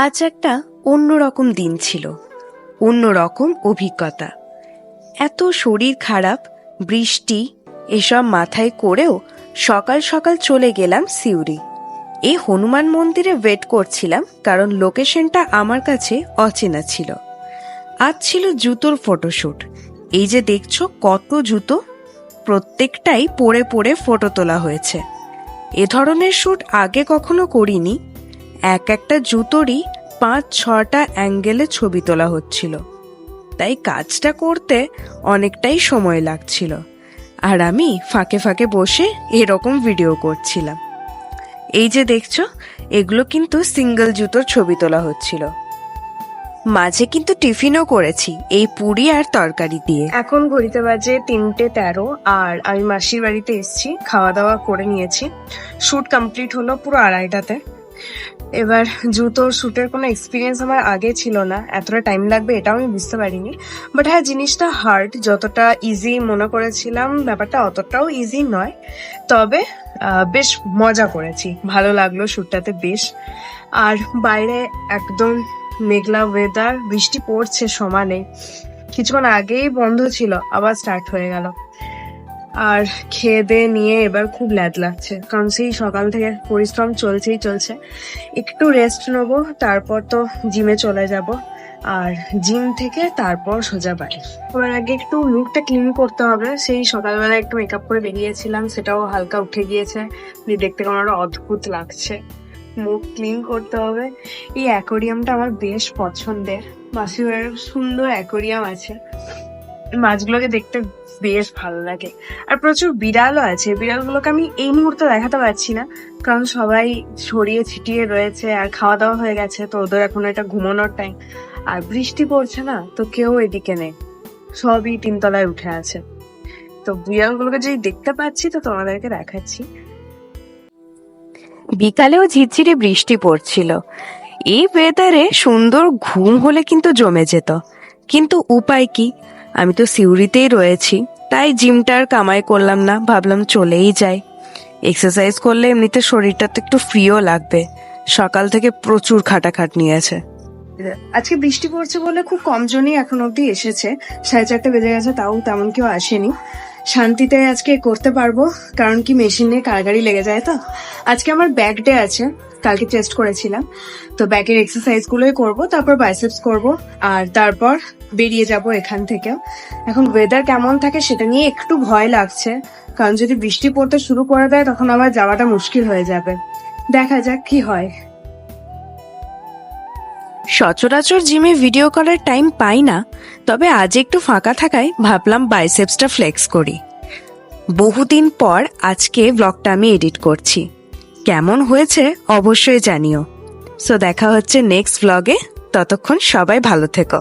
আজ একটা অন্যরকম দিন ছিল, অন্যরকম অভিজ্ঞতা। এত শরীর খারাপ, বৃষ্টি এসব মাথায় করেও সকাল সকাল চলে গেলাম সিউড়ি। এই হনুমান মন্দিরে ওয়েট করছিলাম, কারণ লোকেশনটা আমার কাছে অচেনা ছিল। আজ ছিল জুতোর ফটোশ্যুট। এই যে দেখছো কত জুতো, প্রত্যেকটাই পরে পরে ফটো তোলা হয়েছে। এ ধরনের শ্যুট আগে কখনো করিনি। এক একটা জুতোরই 5-6টা অ্যাঙ্গেলে ছবি তোলা হচ্ছিল, তাই কাজটা করতে অনেকটাই সময় লাগছিল। আর আমি ফাঁকে ফাঁকে বসে এরকম ভিডিও করছিলাম। এই যে দেখছো, এগুলো কিন্তু সিঙ্গেল জুতোর ছবি তোলা হচ্ছিল। মাঝে কিন্তু টিফিনও করেছি এই পুরি আর তরকারি দিয়ে। এখন ঘড়িতে বাজে 3:13 আর আমি মাসির বাড়িতে এসেছি, খাওয়া দাওয়া করে নিয়েছি। শ্যুট কমপ্লিট হলো পুরো 2:30টাতে। এবার জুতোর শ্যুটের কোনো এক্সপিরিয়েন্স আমার আগে ছিল না, এতটা টাইম লাগবে এটাও আমি বুঝতে পারিনি। বাট হ্যাঁ, জিনিসটা হার্ড। যতটা ইজি মনে করেছিলাম ব্যাপারটা অতটাও ইজি নয়, তবে বেশ মজা করেছি, ভালো লাগলো শ্যুটটাতে বেশ। আর বাইরে একদম মেঘলা ওয়েদার, বৃষ্টি পড়ছে সমানে। কিছুক্ষণ আগেই বন্ধ ছিল, আবার স্টার্ট হয়ে গেল। আর খেয়ে দিয়ে নিয়ে এবার খুব ল্যাদ লাগছে, কারণ সেই সকাল থেকে পরিশ্রম চলছেই চলছে। একটু রেস্ট নেবো, তারপর তো জিমে চলে যাব, আর জিম থেকে তারপর সোজা বাড়ি। এবার আগে একটু মুখটা ক্লিন করতে হবে। সেই সকালবেলা একটু মেকআপ করে বেরিয়েছিলাম, সেটাও হালকা উঠে গিয়েছে, দেখতে কেমন একটা অদ্ভুত লাগছে। মুখ ক্লিন করতে হবে। এই অ্যাকোরিয়ামটা আমার বেশ পছন্দের, মাসির বাড়ির সুন্দর অ্যাকোরিয়াম আছে, মাছগুলোকে দেখতে বেশ ভালো লাগে। আর প্রচুর বিড়ালও আছে, বিড়ালগুলোকে আমি এই মুহূর্তে দেখাতে পারছি না, কারণ সবাই ছড়িয়ে ছিটিয়ে রয়েছে আর খাওয়া দাওয়া হয়ে গেছে, তো ওদের এখন এটা ঘুমানোর টাইম। আর বৃষ্টি পড়ছে না, তো কেউ এদিকে নেই, সবই 3তলায় উঠে আছে। তো বিড়ালগুলোকে যদি দেখতে পাচ্ছি তো তোমাদেরকে দেখাচ্ছি। বিকালেও ঝিরঝিরে বৃষ্টি পড়ছিল। এই ওয়েদারে সুন্দর ঘুম হলে কিন্তু জমে যেত, কিন্তু উপায় কি, আমি তো সিউড়িতেই রয়েছি, তাই জিমটার কামাই করলাম না, ভাবলাম চলেই যাই। এক্সারসাইজ করলে এমনিতে শরীরটা তো একটু ফ্রিও লাগবে, সকাল থেকে প্রচুর খাটাখাটনি আছে। আজকে বৃষ্টি পড়ছে বলে খুব কম জনই এখন অব্দি এসেছে, 4:30 বেজে গেছে, তাও তেমন কেউ আসেনি। শান্তিতে আজকে করতে পারবো, কারণ কি মেশিন নিয়ে কারগারি লেগে যায়। তো আজকে আমার ব্যাক ডে আছে, কালকে টেস্ট করেছিলাম, তো ব্যাকের এক্সারসাইজ গুলোই করবো, তারপর বাইসেপস করবো, আর তারপর বেরিয়ে যাব এখান থেকে। এখন ওয়েদার কেমন থাকে সেটা নিয়ে একটু ভয় লাগছে, কারণ যদি বৃষ্টি পড়তে শুরু করে দেয় তখন আমার যাওয়াটা মুশকিল হয়ে যাবে। দেখা যাক কি হয়। সচরাচর জিমে ভিডিও করার টাইম পাই না, তবে আজ একটু ফাঁকা থাকায় ভাবলাম বাইসেপসটা ফ্লেক্স করি। বহুদিন পর আজকে ব্লগটা আমি এডিট করছি, কেমন হয়েছে অবশ্যই জানিও। সো দেখা হচ্ছে নেক্সট ব্লগে, ততক্ষণ সবাই ভালো থেকো।